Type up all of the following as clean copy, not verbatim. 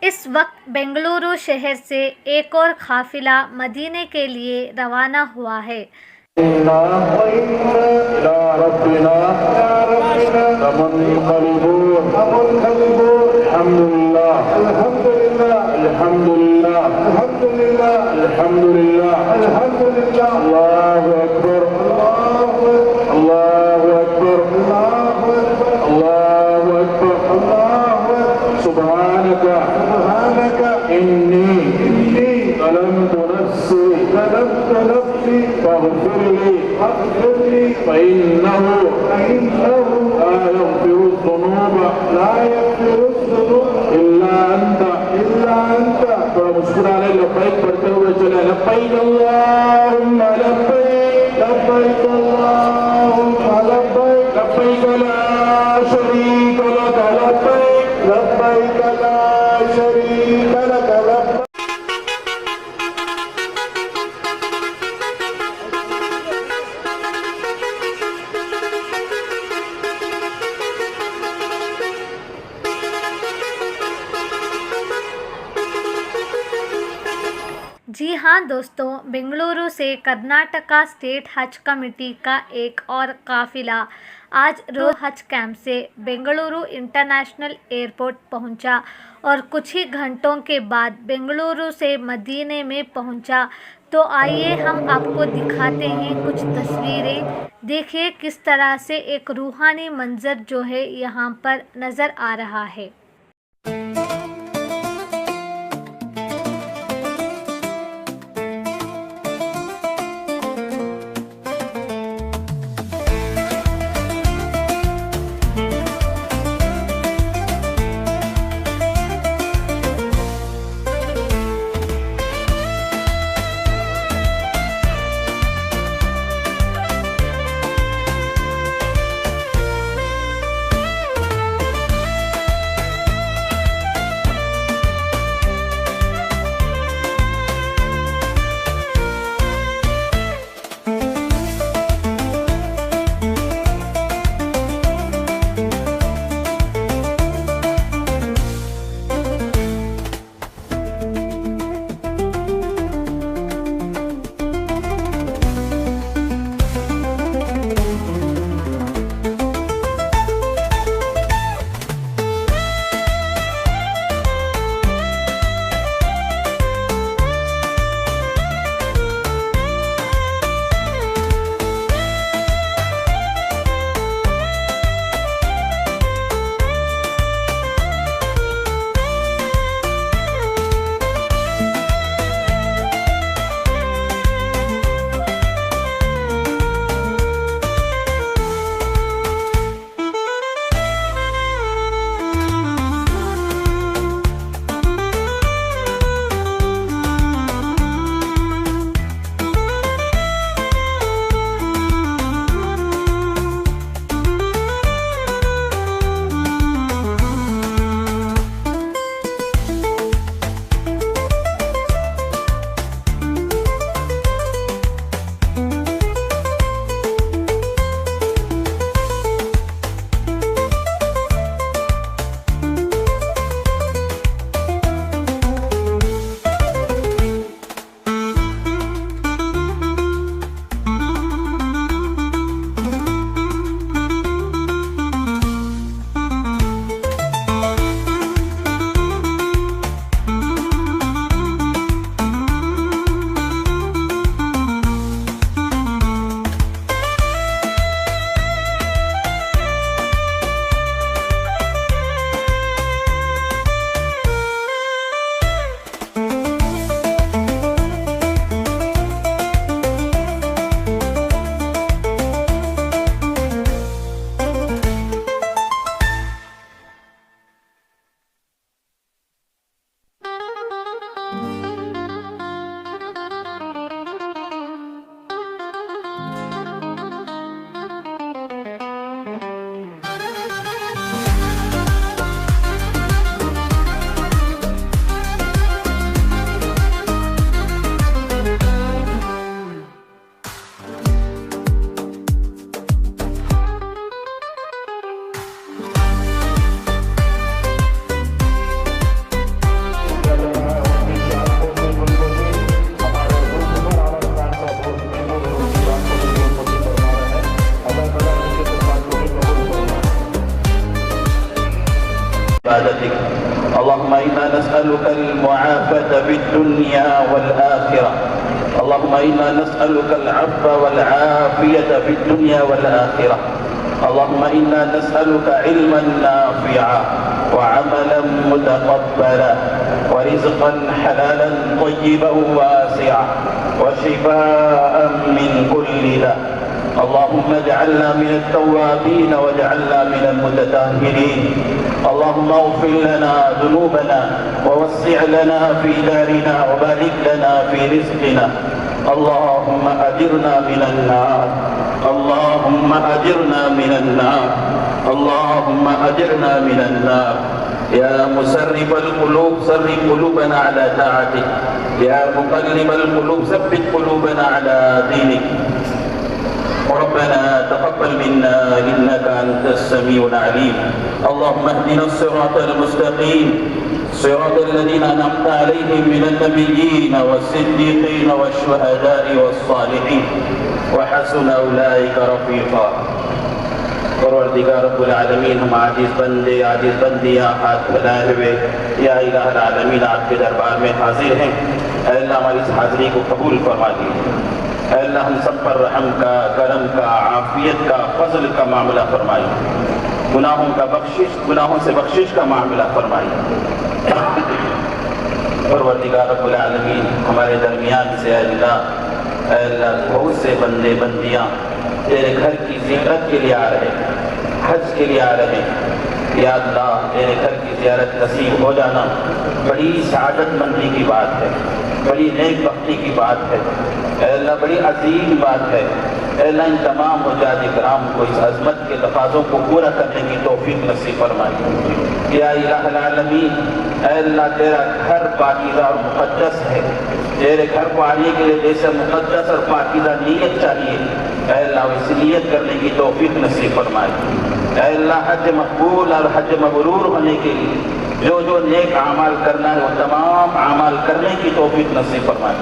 اس وقت بنگلورو شہر سے ایک اور قافلہ مدینے کے لیے روانہ ہوا ہے۔ جی ہاں دوستو، بنگلورو سے کرناٹکا اسٹیٹ حج کمیٹی کا ایک اور قافلہ آج روز حج کیمپ سے بنگلورو انٹرنیشنل ایئرپورٹ پہنچا اور کچھ ہی گھنٹوں کے بعد بنگلورو سے مدینے میں پہنچا۔ تو آئیے ہم آپ کو دکھاتے ہیں کچھ تصویریں۔ دیکھیے کس طرح سے ایک روحانی منظر جو ہے یہاں پر نظر آ رہا ہے۔ في الدنيا والآخرة. اللهم إنا نسألك العفو والعافية في الدنيا والآخرة. اللهم إنا نسألك علما نافعا وعملا متقبلا ورزقا حلالا طيبا واسعا وشفاء من كل داء. اللهم اجعلنا من التوابين واجعلنا من المتطهرين. اللهم اغفر لنا ذنوبنا ووسع لنا في دارنا وبارك لنا في رزقنا. اللهم أجرنا من النار. اللهم أجرنا من النار. اللهم أجرنا من النار. يا مسرف القلوب صرف قلوبنا على طاعتك. يا مقلب القلوب ثبت قلوبنا على دينك. ربنا تقبل منا إنك أنت السميع العليم. اللهم اهدنا الصراط المستقيم صراط الذين أنعمت عليهم من النبيين والصديقين والشهداء والصالحين وحسن أولئك رفيقا. پروردگار رب العالمین، ہم عاجز بندے عاجز بندیاں ہاتھ پھیلائے ہوئے یا الہ العالمین آپ کے دربار میں حاضر ہیں۔ اے اللہ ہماری اس حاضری کو قبول فرما دیجیے۔ اے اللہ ہم سب پر رحم کا، کرم کا، عافیت کا، فضل کا معاملہ فرمائیے۔ گناہوں سے بخشش کا معاملہ فرمائیے۔ پروردگار رب العالمین ہمارے درمیان سے اے اللہ بہت سے بندے بندیاں تیرے گھر کی زیارت کے لیے آ رہے ہیں، حج کے لیے آ رہے ہیں۔ یا اللہ تیرے گھر کی زیارت نصیب ہو جانا بڑی سعادت مندی کی بات ہے، بڑی نیک بختی کی بات ہے۔ اے اللہ بڑی عظیم بات ہے۔ اے اللہ ان تمام حجاج کرام کو اس عظمت کے تقاضوں کو پورا کرنے کی توفیق نصیب فرمائے۔ یا الہ العالمین اے اللہ تیرا گھر پاکیزہ اور مقدس ہے۔ تیرے گھر کو آنے کے لیے جیسے مقدس اور پاکیزہ نیت چاہیے، اے اللہ اس نیت کرنے کی توفیق نصیب فرمائے۔ اے اللہ حج مقبول اور حج مبرور ہونے کے لیے جو نیک اعمال کرنا ہے وہ تمام اعمال کرنے کی توفیق نصیب فرمائے۔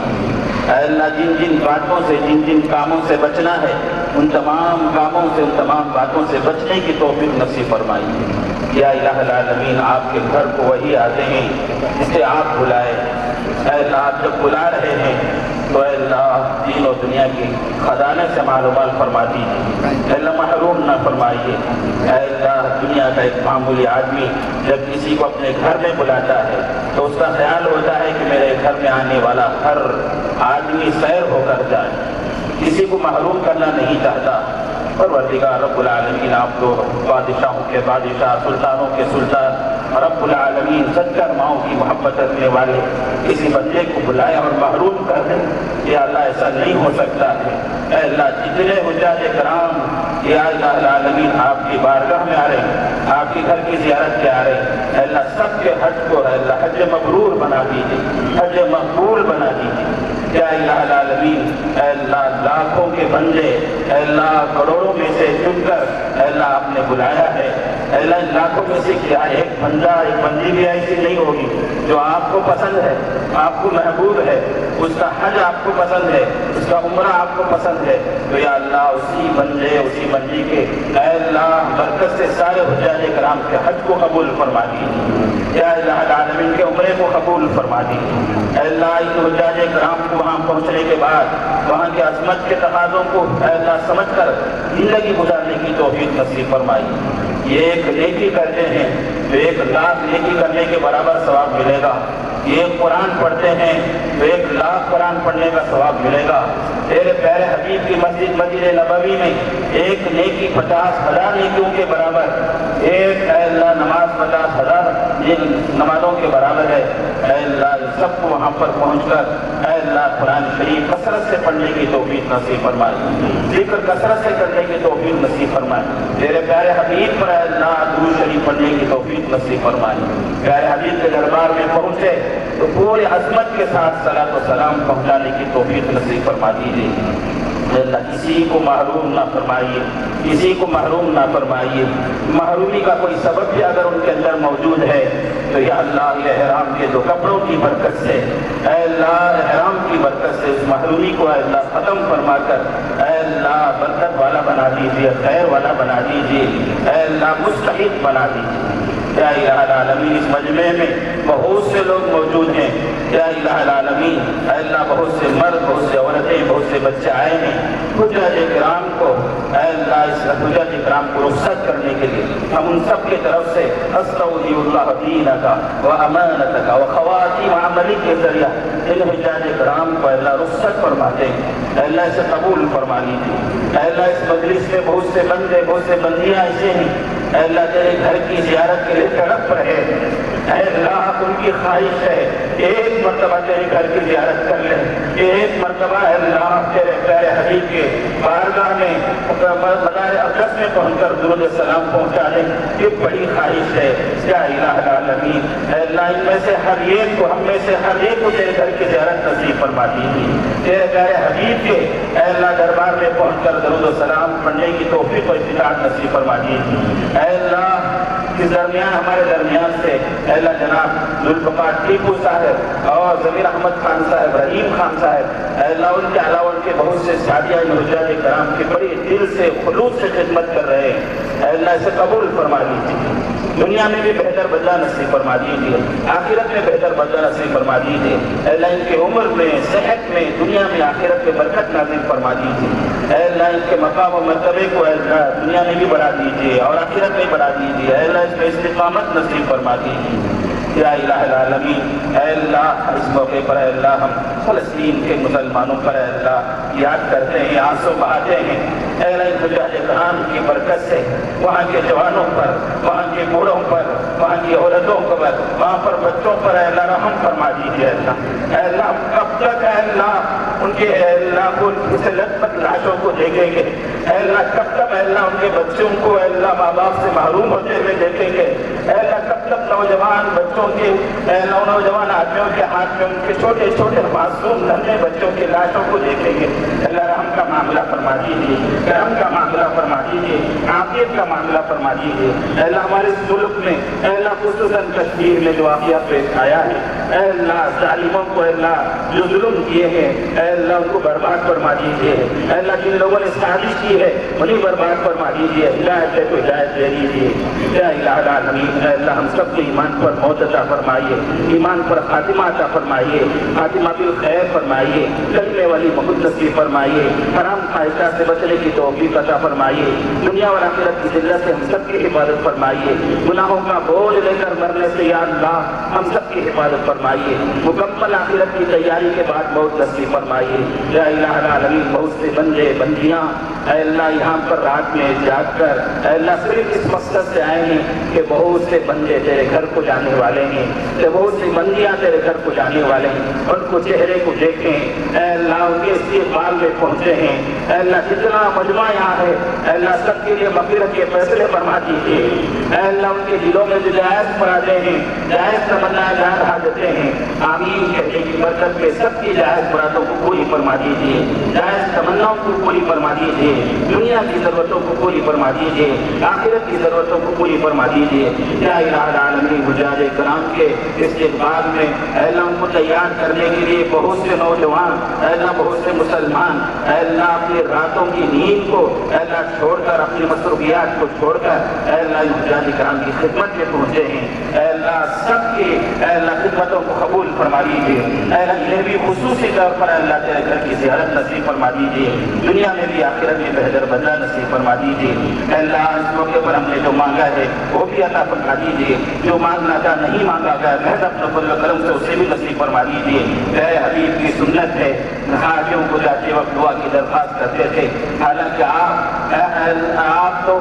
اے اللہ جن باتوں سے جن کاموں سے بچنا ہے ان تمام کاموں سے ان تمام باتوں سے بچنے کی توفیق نصیب فرمائے۔ یا الہ العالمین آپ کے گھر کو وہی آتے ہیں جسے آپ بلائے۔ اے اللہ آپ جب بلا رہے ہیں تو اے اللہ دین و دنیا کی خزانے سے معلومات فرما دیجیے۔ اے اللہ محروم نہ فرمائیے۔ اے اللہ دنیا کا ایک معمولی آدمی جب کسی کو اپنے گھر میں بلاتا ہے تو اس کا خیال ہوتا ہے کہ میرے گھر میں آنے والا ہر آدمی سیر ہو کر جائے، کسی کو محروم کرنا نہیں چاہتا۔ پروردگار رب العالمین آپ کو بادشاہوں کے بادشاہ، سلطانوں کے سلطان، رب العالمین ستر ماؤں کی محبت رکھنے والے کسی بندے کو بلائے اور محروم کر دیں، یا اللہ ایسا نہیں ہو سکتا ہے۔ اے اللہ جتنے حجاج کرام یا الہ العالمین آپ کی بارگاہ میں آ رہے ہیں، آپ کے گھر کی زیارت کے آ رہے ہیں، اے اللہ سب کے حج کو اے اللہ حج مبرور بنا دیجیے، حج مقبول بنا دیجیے۔ یا الہ العالمین اے اللہ لاکھوں کے بندے اے اللہ کروڑوں میں سے چن کر اے اللہ آپ نے بلایا ہے۔ اے اللہ ان لاکھوں میں سے کیا ایک بندہ ایک بندی بھی ایسی نہیں ہوگی جو آپ کو پسند ہے، آپ کو محبوب ہے، اس کا حج آپ کو پسند ہے، اس کا عمرہ آپ کو پسند ہے، تو یا اللہ اسی بندے اسی بندی کے اے اللہ برکت سے سارے حجاج کرام کے حج کو قبول فرما دیجیے۔ یا الہ العالمین کے عمرے کو قبول فرما دیجیے۔ اے اللہ ان حجاج کرام کو وہاں پہنچنے کے بعد وہاں کے عظمت کے تقاضوں کو اے اللہ سمجھ کر زندگی گزارنے کی توفیق نصیب فرمائی۔ یہ ایک نیکی کرتے ہیں تو 1,00,000 نیکی کرنے کے برابر ثواب ملے گا۔ یہ قرآن پڑھتے ہیں تو 1,00,000 قرآن پڑھنے کا ثواب ملے گا۔ تیرے پیارے حبیب کی مسجد نبوی میں ایک نیکی 50,000 نیکیوں کے برابر، ایک اے اللہ نماز 50,000 نمازوں کے برابر ہے۔ اے اللہ سب کو وہاں پر پہنچ کر اے اللہ قرآن شریف کثرت سے پڑھنے کی توفیق نصیب فرمائے، ذکر کثرت سے کرنے کی توفیق نصیب فرمائے، تیرے پیارے حبیب پر اے اللہ درود شریف پڑھنے کی توفیق نصیب فرمائے۔ پیارے حبیب کے دربار میں پہنچے تو پورے عظمت کے ساتھ صلاۃ و سلام پہنچانے کی توفیق نصیب فرما دیجیے۔ اللہ کسی کو محروم نہ فرمائیے، کسی کو محروم نہ فرمائیے۔ محرومی کا کوئی سبب بھی اگر ان کے اندر موجود ہے تو یا اللہ احرام کے 2 کپڑوں کی برکت سے اے اللہ احرام کی برکت سے اس محرومی کو اے اللہ ختم فرما کر اے اللہ برکت والا بنا دیجیے، خیر والا بنا دیجیے، اے اللہ مستحق بنا دیجیے۔ یا الہ العالمین اس مجمع میں بہت سے لوگ موجود ہیں، یا الہ العالمین اے اللہ بہت سے مرد، بہت سے عورتیں، بہت سے بچے آئے ہیں، حجاج کرام کو اے اللہ اس حجاج کرام کو رخصت کرنے کے لیے ہم ان سب کی طرف سے استودع اللہ دینک و امانتک و خواتیم عملی کے ذریعہ ان حجاج کرام کو اے اللہ رخصت فرماتے ہیں، اے اللہ اسے قبول فرما لیجیے۔ اے اللہ اس مجلس میں بہت سے بندے، بہت سے بندیاں ایسے ہیں اے اللہ تیرے گھر کی زیارت کے لیے تڑپ رہے ہیں، اے اللہ ان کی خواہش ہے ایک مرتبہ تیرے گھر کی زیارت کر لیں، ایک مرتبہ اے اللہ تیرے پیارے حبیب کے بارگاہ میں مزار اقدس میں پہنچ کر درود السلام پہنچا دیں، یہ بڑی خواہش ہے یا الہ العالمین۔ اے اللہ ان میں سے ہر ایک کو، ہم میں سے ہر ایک کو تیرے گھر کی زیارت نصیب فرما دیجیے، تیرے پیارے حبیب کے اے اللہ دربار میں پہنچ کر درود السلام پڑھنے کی توفیق و استطاعت نصیب فرما دیجیے۔ اے اللہ اس درمیان ہمارے درمیان سے اے اللہ جناب ذوالفقار ٹیپو صاحب اور ضمیر احمد خان صاحب، رحیم خان صاحب، اے اللہ ان کے علاوہ ان کے بہت سے ساتھیاں حجاج کرام کی بڑی دل سے خلوص سے خدمت کر رہے ہیں، اے اللہ اسے قبول فرما لیجیے، دنیا میں بھی بہتر بدلہ نصیب فرما دیجیے، آخرت میں بہتر بدلہ نصیب فرما دیجیے، اے اللہ ان کی عمر میں، صحت میں، دنیا میں آخرت میں برکت نازل فرما دیجیے، اے اللہ ان کے مقام و مرتبے کو اے اللہ دنیا میں بھی بڑھا دیجیے اور آخرت میں بڑھا دیجیے، اے اللہ اس میں استقامت نصیب فرما دیجیے یا الہ العالمین۔ اے اللہ اس موقع پر اے اللہ ہم فلسطین کے مسلمانوں پر اے اللہ یاد کرتے ہیں، آنسو بہاتے ہیں، اے اللہ ان حجاج کرام کی برکت سے وہاں کے جوانوں پر، وہاں کے بوڑھوں پر، وہاں کی عورتوں پر، وہاں پر بچوں پر اے اللہ رحم فرما دیجیے، اے اللہ کب تک اے اللہ ان کے اے اللہ کو لت پت لاشوں کو دیکھیں گے، اے اللہ کب تک اے اللہ ان کے بچوں کو اے اللہ ماں باپ سے محروم ہوتے ہوئے دیکھیں گے، اے اللہ کب تک نوجوان بچوں کے اے اللہ نوجوان آدمیوں کے ہاتھ میں ان کے چھوٹے چھوٹے معصوم ننھے بچوں کی لاشوں کو دیکھیں گے، اللہ رحم کا معاملہ فرما دیجیے، کرم کا معاملہ فرما دیجیے، عافیت کا معاملہ فرما دیجیے، اے اللہ ہمارے اس ملک میں اے اللہ خصوصاً کشمیر میں جو واقعہ پیش آیا ہے، اے اللہ ظالموں کو اے اللہ جو ظلم کیے ہیں اے اللہ ان کو برباد فرما دیجیے، اے اللہ جن لوگوں نے سازش کی ہے انہیں برباد فرما دیجیے، ہدایت ہے تو ہدایت دے دیجیے یا الہ العالمین۔ اے اللہ ہم سب کو ایمان پر موت عطا فرمائیے، ایمان پر خاتمہ عطا فرمائیے، خاتمہ بالخیر فرمائیے، کلمے والی موت نصیب فرمائیے، حرام خواہشات سے بچنے کی توفیق عطا فرمائیے، دنیا اور آخرت کی ذلت سے ہم سب کی حفاظت فرمائیے، گناہوں کا بوجھ لے کر مرنے سے یا اللہ ہم سب کی حفاظت فرمائیے، مکمل آخرت کی تیاری کے بعد موت نصیب فرمائیے یا الہ العالمین۔ بہت سے بندے بندیاں اے اللہ یہاں پر رات میں جاگ کر اے اللہ صرف اس مقصد سے آئے ہیں کہ بہت سے بندے تیرے گھر کو جانے والے ہیں، کہ بہت سی بندیاں تیرے گھر کو جانے والے ہیں، ان کو چہرے کو دیکھیں اے اللہ ان کے استقبال میں پہنچے ہیں، اے اللہ جتنا مجمع یہاں ہے اے اللہ سب کے لیے مغفرت کے فیصلے فرما دیجیے، اے اللہ ان کے دلوں میں جو جائز مرادیں ہیں، جائز تمنا جائز حاجتیں ہیں، آمین کہنے کی برکت میں سب کی جائز مرادوں کو پوری فرما دیجیے، جائز تمناؤں کو پوری فرما دیجیے، دنیا کی ضرورتوں کو پوری فرما دیجیے، آخرت کی ضرورتوں کو پوری فرما دیجیے یا الہ العالمین۔ حجاج کرام کے استقبال میں اے اللہ ان کو تیار کرنے کے لیے بہت سے نوجوان اے اللہ بہت سے مسلمان اے اللہ اپنی راتوں کی نیند کو اے اللہ چھوڑ کر، اپنی مصروفیات کو چھوڑ کر اے اللہ حجاج کرام کی خدمت میں پہنچے ہیں، اے اللہ سب کی اے اللہ خدمتوں کو قبول فرما لیجیے، اے اللہ انہیں بھی خصوصی طور پر اللہ تیرے گھر کی زیارت نصیب فرما دیجیے، دنیا میں بھی آخرت میں بہتر بدلہ نصیب فرما دیجیے، اے اللہ اس موقع پر ہم نے جو مانگا ہے وہ بھی عطا فرما دیجیے، جو مانگنا تھا نہیں مانگا گیا محض اپنے فضل و کرم سے اسے بھی نصیب فرما دیجیے، اے حبیب کی سنت ہے حاجیوں کو جاتے وقت دعا کی درخواست کرتے تھے، حالانکہ آپ تو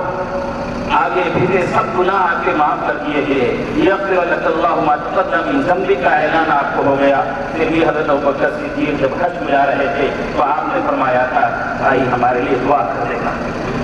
آگے پیچھے سب گناہ آپ کے معاف کر دیے گئے، یغفر لک اللہ ما تقدم من ذنبک کا اعلان آپ کو ہو گیا، پھر بھی حضرت ابوبکر صدیق جب حج میں جا رہے تھے تو آپ نے فرمایا تھا بھائی ہمارے لیے دعا کر دینا،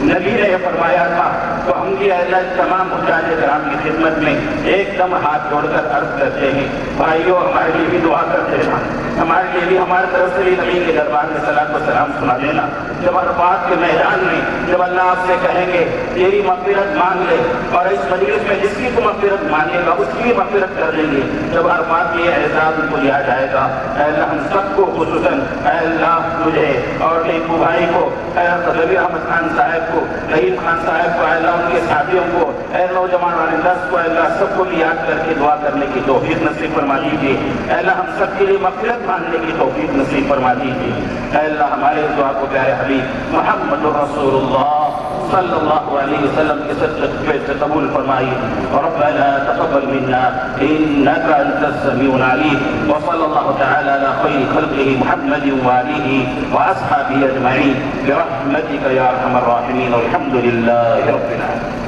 نبی نے فرمایا تھا تو ہم بھی اللہ تمام حجاج کرام کی خدمت میں ایک دم ہاتھ جوڑ کر عرض کرتے ہیں بھائیو ہمارے لیے بھی دعا کر دینا، ہمارے لیے بھی ہمارے طرف سے بھی نبی کے دربار میں صلاۃ و سلام سنا دینا، جب عرفات کے میدان میں جب اللہ آپ سے کہیں گے تیری مغفرت مانگ لے اور اس مجلس میں جس کی کو مغفرت مانگے گا اس کی بھی مغفرت کر دیں گے، جب عرفات میں یہ اعزاز ان کو لیا جائے گا، اے اللہ ہم سب کو خصوصاً اے اللہ مجھے اور ٹیپو بھائی کو، اے ضمیر احمد خان صاحب کو، رحیم خان صاحب کو، اے اللہ ان کے ساتھیوں کو اے نوجوان دس کو اللہ سب کو یاد کر کے دعا کرنے کی توفیق نصیب فرما دیجیے. اے اللہ ہم سب کے لیے مغفرت مانگنے کی توفیق نصیب فرما دیجیے. اے اللہ ہمارے اس دعا کو پیارے حبیب محمد رسول اللہ صلی اللہ علیہ وسلم کے صدقے سے قبول فرمائیے. ربنا تقبل منا انك انت السميع العليم وصلى الله تعالى على خير خلقه محمد وآله واصحابه اجمعين برحمتك يا ارحم الراحمين والحمد لله رب العالمين.